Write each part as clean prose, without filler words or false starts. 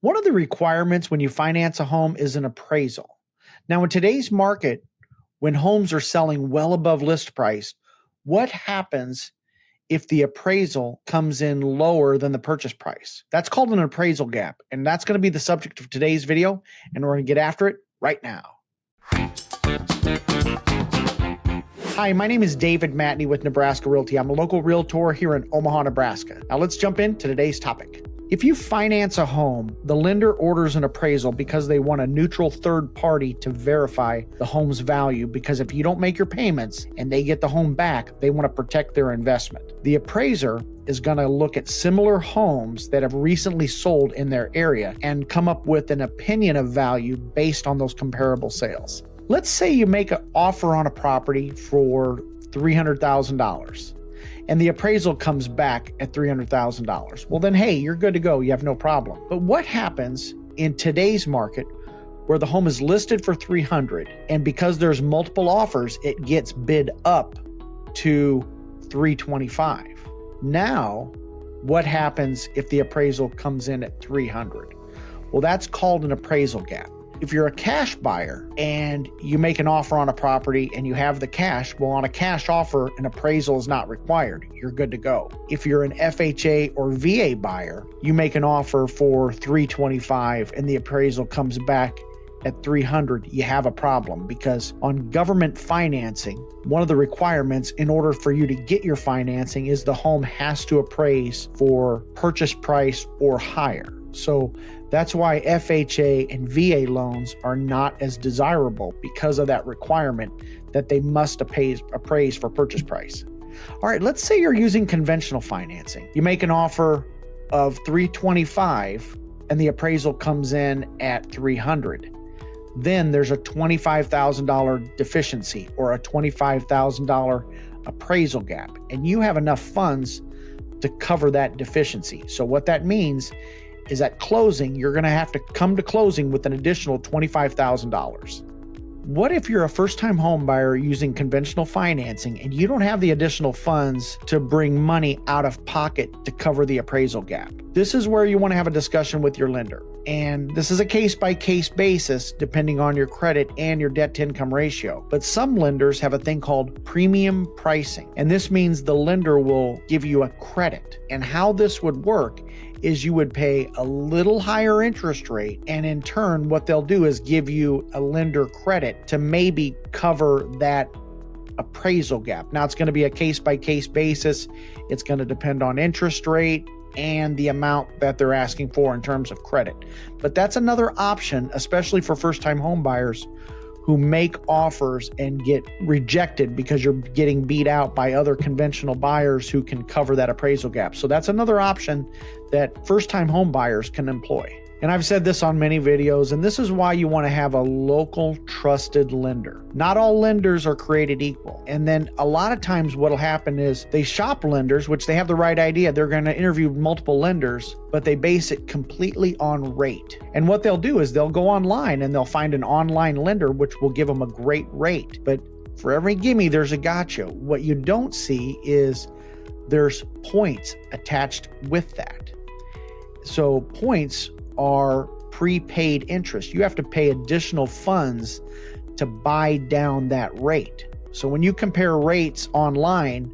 One of the requirements when you finance a home is an appraisal. Now, in today's market, when homes are selling well above list price, what happens if the appraisal comes in lower than the purchase price? That's called an appraisal gap, and that's going to be the subject of today's video, and we're going to get after it right now. Hi, my name is David Matney with Nebraska Realty. I'm a local realtor here in Omaha, Nebraska. Now let's jump into today's topic. If you finance a home, the lender orders an appraisal because they want a neutral third party to verify the home's value, because if you don't make your payments and they get the home back, they want to protect their investment. The appraiser is going to look at similar homes that have recently sold in their area and come up with an opinion of value based on those comparable sales. Let's say you make an offer on a property for $300,000. and the appraisal comes back at $300,000. Well, then, hey, you're good to go. You have no problem. But what happens in today's market where the home is listed for $300,000 and because there's multiple offers, it gets bid up to $325,000? Now, what happens if the appraisal comes in at $300,000? Well, that's called an appraisal gap. If you're a cash buyer and you make an offer on a property and you have the cash, well, on a cash offer, an appraisal is not required. You're good to go. If you're an FHA or VA buyer, you make an offer for $325,000 and the appraisal comes back at $300,000, you have a problem, because on government financing, one of the requirements in order for you to get your financing is the home has to appraise for purchase price or higher. So that's why FHA and VA loans are not as desirable, because of that requirement that they must appraise for purchase price. All right, let's say you're using conventional financing. You make an offer of $325,000 and the appraisal comes in at $300,000. Then there's a $25,000 deficiency or a $25,000 appraisal gap, and you have enough funds to cover that deficiency. So what that means is at closing, you're going to have to come to closing with an additional $25,000. What if you're a first-time home buyer using conventional financing and you don't have the additional funds to bring money out of pocket to cover the appraisal gap? This is where you want to have a discussion with your lender. And this is a case-by-case basis depending on your credit and your debt-to-income ratio. But some lenders have a thing called premium pricing. And this means the lender will give you a credit. And how this would work is you would pay a little higher interest rate, and in turn what they'll do is give you a lender credit to maybe cover that appraisal gap. Now, it's going to be a case-by-case basis. It's going to depend on interest rate and the amount that they're asking for in terms of credit. But that's another option, especially for first-time home buyers who make offers and get rejected because you're getting beat out by other conventional buyers who can cover that appraisal gap. So that's another option that first-time home buyers can employ. And I've said this on many videos, and this is why you want to have a local trusted lender. Not all lenders are created equal. And then a lot of times what'll happen is they shop lenders, which they have the right idea. They're going to interview multiple lenders, but they base it completely on rate. And what they'll do is they'll go online and they'll find an online lender, which will give them a great rate. But for every gimme, there's a gotcha. What you don't see is there's points attached with that. So points are prepaid interest. You have to pay additional funds to buy down that rate. So when you compare rates online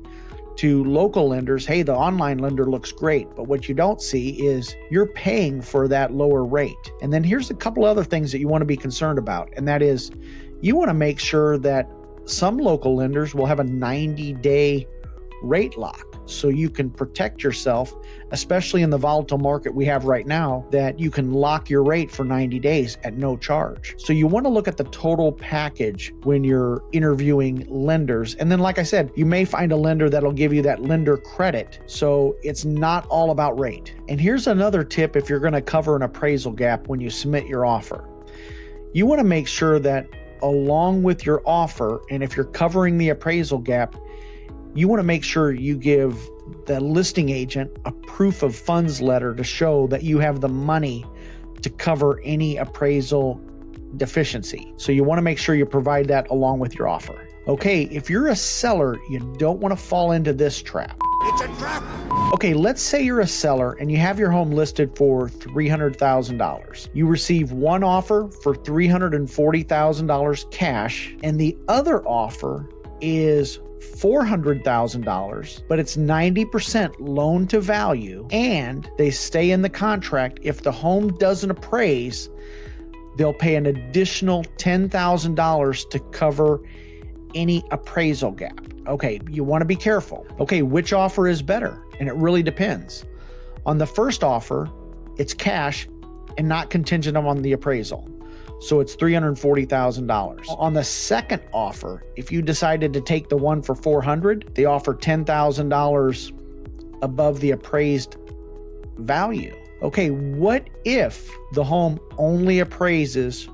to local lenders, hey, the online lender looks great, but what you don't see is you're paying for that lower rate. And then here's a couple other things that you want to be concerned about, and that is you want to make sure that some local lenders will have a 90-day rate lock, so you can protect yourself, especially in the volatile market we have right now, that you can lock your rate for 90 days at no charge. So you want to look at the total package when you're interviewing lenders. And then, like I said, you may find a lender that'll give you that lender credit. So it's not all about rate. And here's another tip if you're going to cover an appraisal gap when you submit your offer. You want to make sure that along with your offer, and if you're covering the appraisal gap, you want to make sure you give the listing agent a proof of funds letter to show that you have the money to cover any appraisal deficiency. So you want to make sure you provide that along with your offer. Okay, if you're a seller, you don't want to fall into this trap. It's a crap. Okay, let's say you're a seller and you have your home listed for $300,000. You receive one offer for $340,000 cash, and the other offer is $400,000, but it's 90% loan to value, and they stay in the contract. If the home doesn't appraise, they'll pay an additional $10,000 to cover any appraisal gap. Okay, you want to be careful. Okay, which offer is better? And it really depends. On the first offer, it's cash and not contingent on the appraisal. So it's $340,000. On the second offer, if you decided to take the one for $400,000, they offer $10,000 above the appraised value. Okay, what if the home only appraises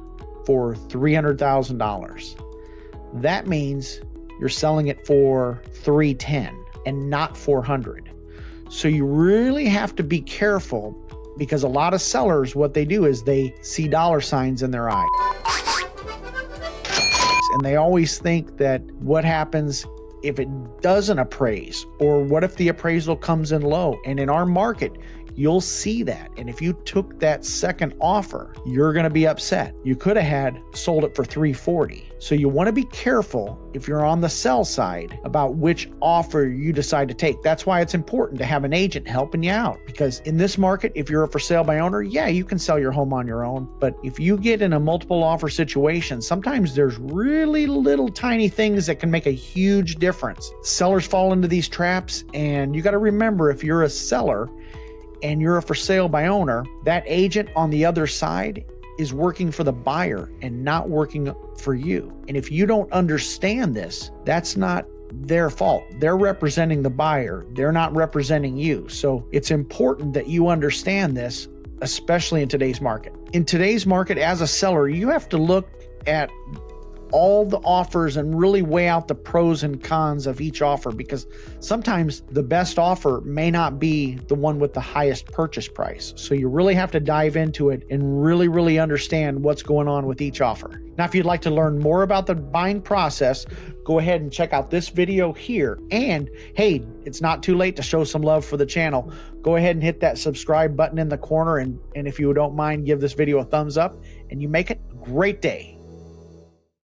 for $300,000? That means you're selling it for $310,000 and not $400,000. So you really have to be careful, because a lot of sellers, what they do is they see dollar signs in their eyes. And they always think that what happens if it doesn't appraise, or what if the appraisal comes in low? And in our market, you'll see that. And if you took that second offer, you're going to be upset. You could have had sold it for $340,000. So you want to be careful if you're on the sell side about which offer you decide to take. That's why it's important to have an agent helping you out, because in this market, if you're a for sale by owner, yeah, you can sell your home on your own. But if you get in a multiple offer situation, sometimes there's really little tiny things that can make a huge difference. Sellers fall into these traps, and you got to remember, if you're a seller and you're a for sale by owner, that agent on the other side is working for the buyer and not working for you. And if you don't understand this, that's not their fault. They're representing the buyer. They're not representing you. So it's important that you understand this, especially in today's market. In today's market, as a seller, you have to look at all the offers and really weigh out the pros and cons of each offer, because sometimes the best offer may not be the one with the highest purchase price. So you really have to dive into it and really understand what's going on with each offer. Now, if you'd like to learn more about the buying process, go ahead and check out this video here. And hey, it's not too late to show some love for the channel. Go ahead and hit that subscribe button in the corner. And if you don't mind, give this video a thumbs up, and you make it a great day.